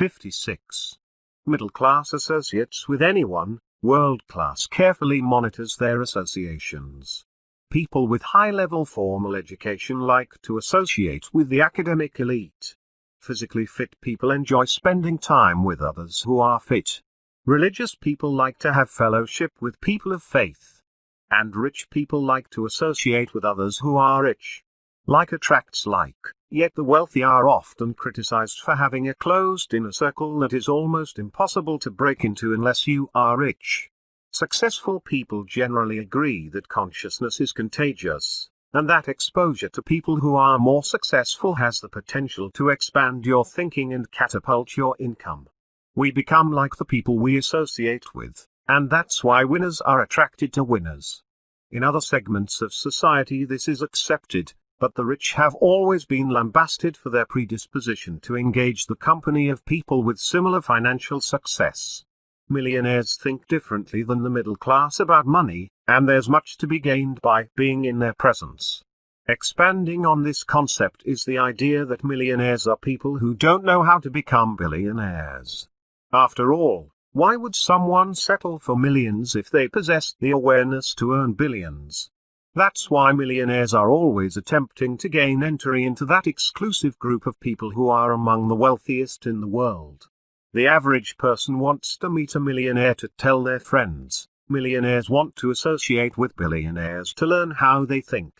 56. Middle class associates with anyone. World class carefully monitors their associations. People with high-level formal education like to associate with the academic elite. Physically fit people enjoy spending time with others who are fit. Religious people like to have fellowship with people of faith. And rich people like to associate with others who are rich. Like attracts like, yet the wealthy are often criticized for having a closed inner circle that is almost impossible to break into unless you are rich. Successful people generally agree that consciousness is contagious, and that exposure to people who are more successful has the potential to expand your thinking and catapult your income. We become like the people we associate with, and that's why winners are attracted to winners. In other segments of society this is accepted, but the rich have always been lambasted for their predisposition to engage the company of people with similar financial success. Millionaires think differently than the middle class about money, and there's much to be gained by being in their presence. Expanding on this concept is the idea that millionaires are people who don't know how to become billionaires. After all, why would someone settle for millions if they possessed the awareness to earn billions? That's why millionaires are always attempting to gain entry into that exclusive group of people who are among the wealthiest in the world. The average person wants to meet a millionaire to tell their friends. Millionaires want to associate with billionaires to learn how they think.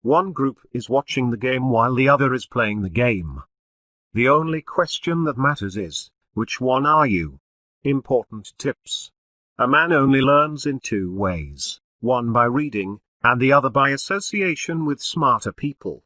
One group is watching the game while the other is playing the game. The only question that matters is, which one are you? Important tips. A man only learns in two ways, one by reading, and the other by association with smarter people.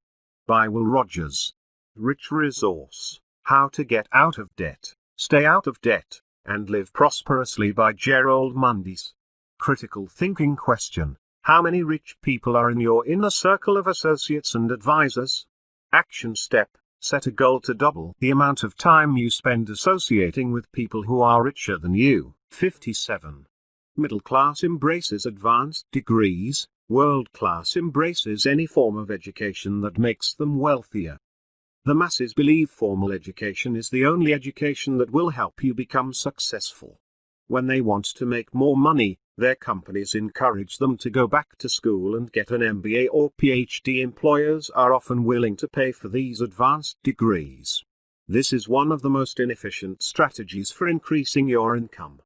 By Will Rogers. Rich Resource: How to Get Out of Debt, Stay Out of Debt, and Live Prosperously by Gerald Mundis. Critical thinking question: how many rich people are in your inner circle of associates and advisors? Action step: set a goal to double the amount of time you spend associating with people who are richer than you. 57. Middle class embraces advanced degrees. World class embraces any form of education that makes them wealthier. The masses believe formal education is the only education that will help you become successful. When they want to make more money, their companies encourage them to go back to school and get an MBA or PhD. Employers are often willing to pay for these advanced degrees. This is one of the most inefficient strategies for increasing your income.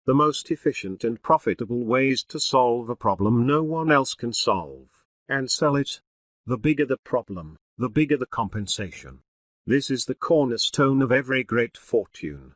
The most efficient and profitable ways to solve a problem no one else can solve, and sell it. The bigger the problem, the bigger the compensation. This is the cornerstone of every great fortune.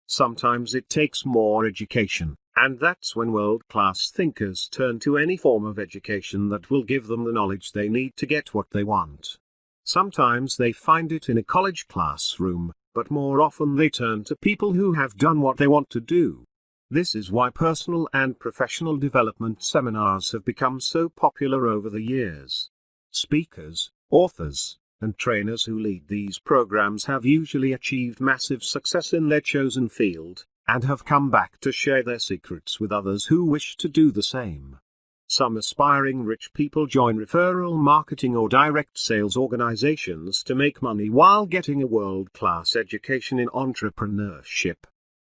Sometimes it takes more education, and that's when world-class thinkers turn to any form of education that will give them the knowledge they need to get what they want. Sometimes they find it in a college classroom, but more often they turn to people who have done what they want to do. This is why personal and professional development seminars have become so popular over the years. Speakers, authors, and trainers who lead these programs have usually achieved massive success in their chosen field, and have come back to share their secrets with others who wish to do the same. Some aspiring rich people join referral marketing or direct sales organizations to make money while getting a world-class education in entrepreneurship.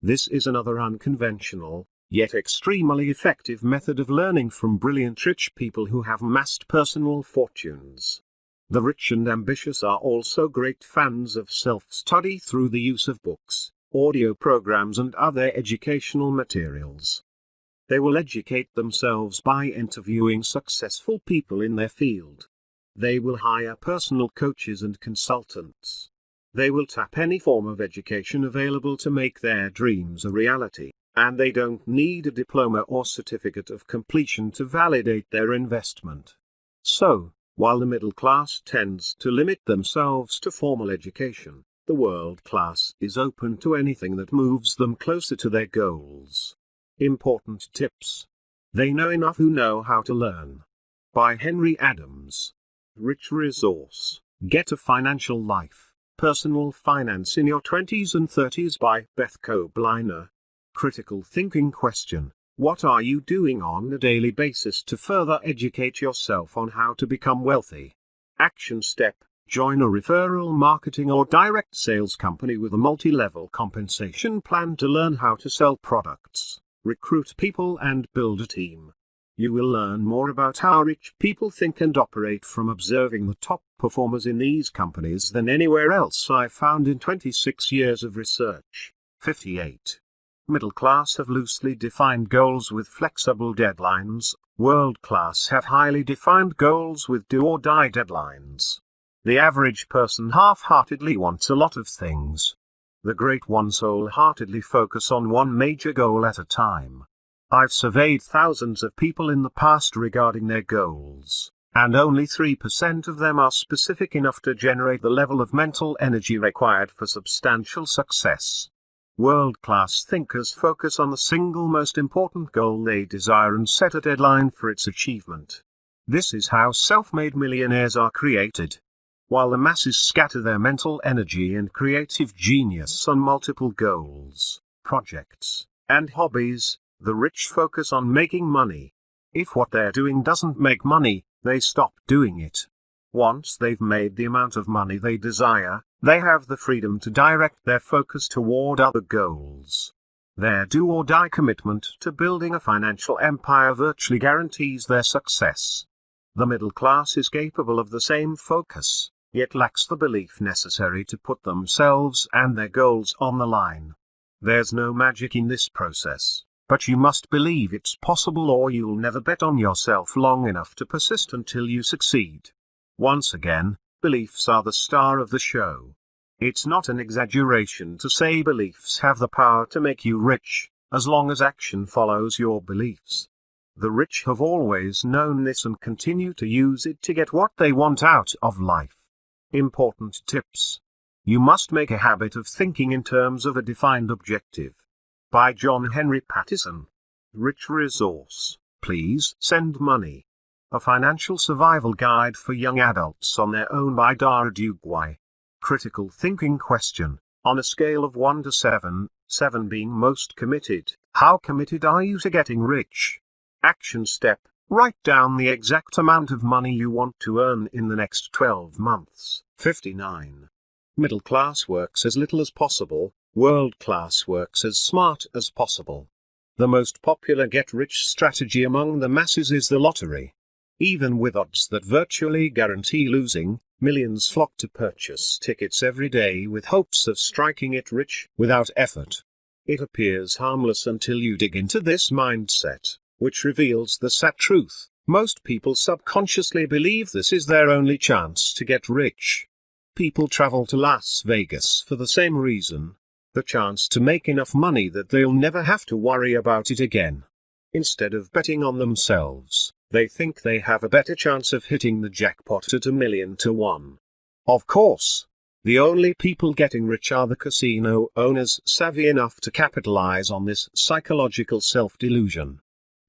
This is another unconventional, yet extremely effective method of learning from brilliant rich people who have amassed personal fortunes. The rich and ambitious are also great fans of self-study through the use of books, audio programs and other educational materials. They will educate themselves by interviewing successful people in their field. They will hire personal coaches and consultants. They will tap any form of education available to make their dreams a reality, and they don't need a diploma or certificate of completion to validate their investment. So, while the middle class tends to limit themselves to formal education, the world class is open to anything that moves them closer to their goals. Important tips. They know enough who know how to learn. By Henry Adams. Rich Resource: Get a Financial Life. Personal Finance in Your 20s and 30s by Beth Kobliner. Critical thinking question: what are you doing on a daily basis to further educate yourself on how to become wealthy? Action step: Join a referral marketing or direct sales company with a multi-level compensation plan to learn how to sell products, recruit people and build a team. You will learn more about how rich people think and operate from observing the top performers in these companies than anywhere else I found in 26 years of research. 58. Middle class have loosely defined goals with flexible deadlines. World class have highly defined goals with do-or-die deadlines. The average person half-heartedly wants a lot of things. The great ones wholeheartedly focus on one major goal at a time. I've surveyed thousands of people in the past regarding their goals, and only 3% of them are specific enough to generate the level of mental energy required for substantial success. World-class thinkers focus on the single most important goal they desire and set a deadline for its achievement. This is how self-made millionaires are created. While the masses scatter their mental energy and creative genius on multiple goals, projects, and hobbies, the rich focus on making money. If what they're doing doesn't make money, they stop doing it. Once they've made the amount of money they desire, they have the freedom to direct their focus toward other goals. Their do-or-die commitment to building a financial empire virtually guarantees their success. The middle class is capable of the same focus, yet lacks the belief necessary to put themselves and their goals on the line. There's no magic in this process, but you must believe it's possible or you'll never bet on yourself long enough to persist until you succeed. Once again, beliefs are the star of the show. It's not an exaggeration to say beliefs have the power to make you rich, as long as action follows your beliefs. The rich have always known this and continue to use it to get what they want out of life. Important tips. You must make a habit of thinking in terms of a defined objective. By John Henry Pattison. Rich resource, please send money. A Financial Survival Guide for Young Adults on Their Own by Dara Dugwai. Critical thinking question. On a scale of 1 to 7, 7 being most committed, how committed are you to getting rich? Action step. Write down the exact amount of money you want to earn in the next 12 months. 59. Middle class works as little as possible, world class works as smart as possible. The most popular get-rich strategy among the masses is the lottery. Even with odds that virtually guarantee losing, millions flock to purchase tickets every day with hopes of striking it rich without effort. It appears harmless until you dig into this mindset, which reveals the sad truth. Most people subconsciously believe this is their only chance to get rich. People travel to Las Vegas for the same reason. The chance to make enough money that they'll never have to worry about it again. Instead of betting on themselves, they think they have a better chance of hitting the jackpot at 1,000,000 to 1. Of course, the only people getting rich are the casino owners savvy enough to capitalize on this psychological self-delusion.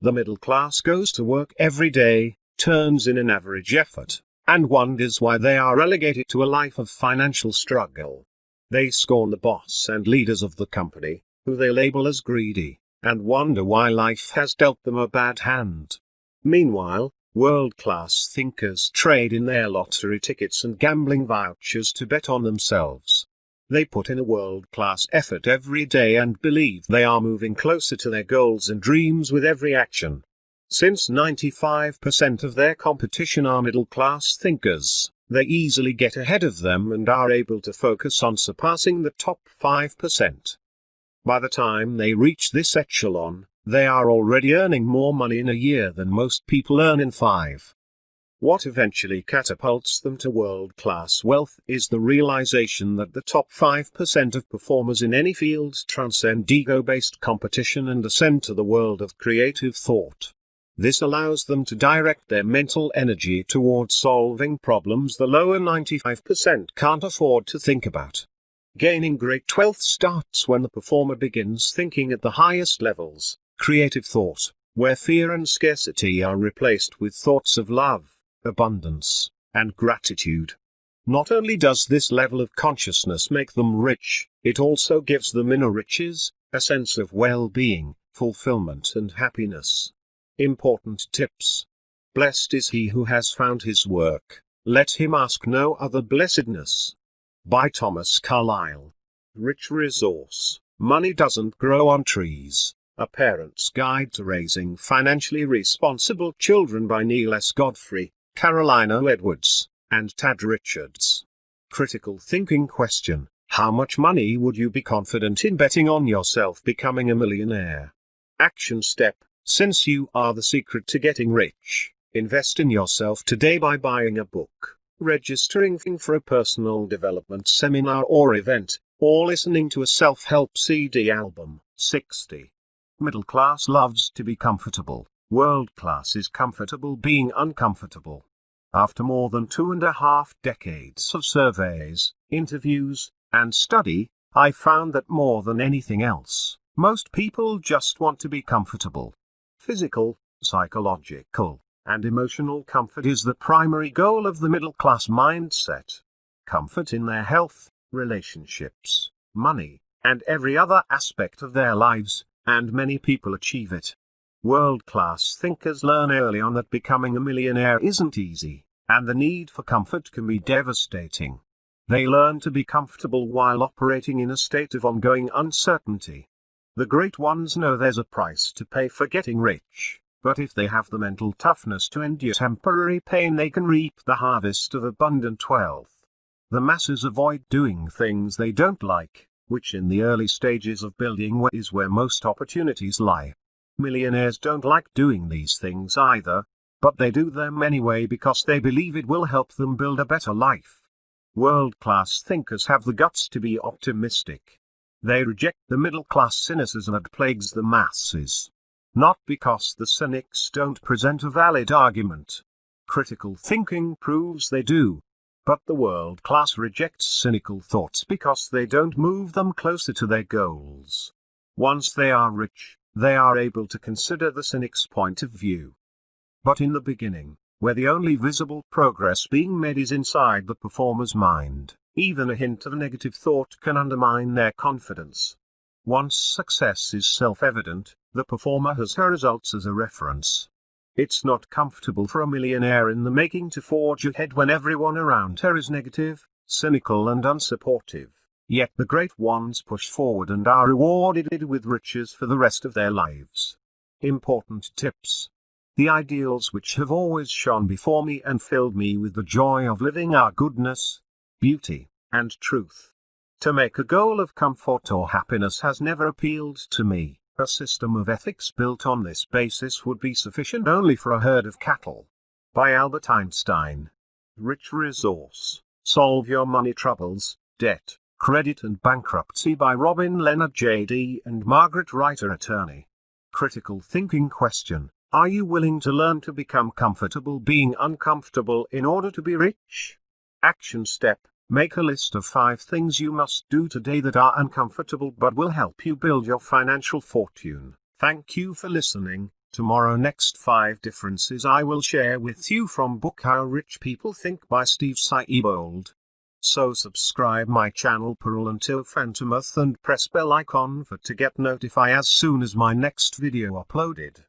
The middle class goes to work every day, turns in an average effort, and wonders why they are relegated to a life of financial struggle. They scorn the boss and leaders of the company, who they label as greedy, and wonder why life has dealt them a bad hand. Meanwhile, world-class thinkers trade in their lottery tickets and gambling vouchers to bet on themselves. They put in a world-class effort every day and believe they are moving closer to their goals and dreams with every action. Since 95% of their competition are middle-class thinkers, they easily get ahead of them and are able to focus on surpassing the top 5%. By the time they reach this echelon, they are already earning more money in a year than most people earn in 5. What eventually catapults them to world-class wealth is the realization that the top 5% of performers in any field transcend ego-based competition and ascend to the world of creative thought. This allows them to direct their mental energy towards solving problems the lower 95% can't afford to think about. Gaining great wealth starts when the performer begins thinking at the highest levels, creative thought, where fear and scarcity are replaced with thoughts of love, abundance, and gratitude. Not only does this level of consciousness make them rich, it also gives them inner riches, a sense of well-being, fulfillment and happiness. Important tips. Blessed is he who has found his work. Let him ask no other blessedness. By Thomas Carlyle. Rich resource. Money doesn't grow on trees. A Parent's Guide to Raising Financially Responsible Children by Neil S. Godfrey, Carolina Edwards, and Tad Richards. Critical thinking question: how much money would you be confident in betting on yourself becoming a millionaire? Action step: since you are the secret to getting rich, invest in yourself today by buying a book, registering for a personal development seminar or event, or listening to a self-help CD album. 60. Middle class loves to be comfortable. World class is comfortable being uncomfortable. After more than 2.5 decades of surveys, interviews, and study, I found that more than anything else, most people just want to be comfortable. Physical, psychological, and emotional comfort is the primary goal of the middle-class mindset. Comfort in their health, relationships, money, and every other aspect of their lives, and many people achieve it. World-class thinkers learn early on that becoming a millionaire isn't easy, and the need for comfort can be devastating. They learn to be comfortable while operating in a state of ongoing uncertainty. The great ones know there's a price to pay for getting rich, but if they have the mental toughness to endure temporary pain, they can reap the harvest of abundant wealth. The masses avoid doing things they don't like, which in the early stages of building is where most opportunities lie. Millionaires don't like doing these things either, but they do them anyway because they believe it will help them build a better life. World-class thinkers have the guts to be optimistic. They reject the middle-class cynicism that plagues the masses. Not because the cynics don't present a valid argument. Critical thinking proves they do. But the world class rejects cynical thoughts because they don't move them closer to their goals. Once they are rich, they are able to consider the cynic's point of view. But in the beginning, where the only visible progress being made is inside the performer's mind, even a hint of negative thought can undermine their confidence. Once success is self-evident, the performer has her results as a reference. It's not comfortable for a millionaire in the making to forge ahead when everyone around her is negative, cynical and unsupportive, yet the great ones push forward and are rewarded with riches for the rest of their lives. Important tips. The ideals which have always shone before me and filled me with the joy of living are goodness, beauty, and truth. To make a goal of comfort or happiness has never appealed to me. A system of ethics built on this basis would be sufficient only for a herd of cattle. By Albert Einstein. Rich resource. Solve your money troubles, debt, credit and bankruptcy by Robin Leonard J.D. and Margaret Reiter, attorney. Critical thinking question: are you willing to learn to become comfortable being uncomfortable in order to be rich? Action step: make a list of 5 things you must do today that are uncomfortable but will help you build your financial fortune. Thank you for listening. Tomorrow, next 5 differences I will share with you from book How Rich People Think by Steve Siebold. So subscribe my channel Purl Phantomuth and press bell icon to get notified as soon as my next video uploaded.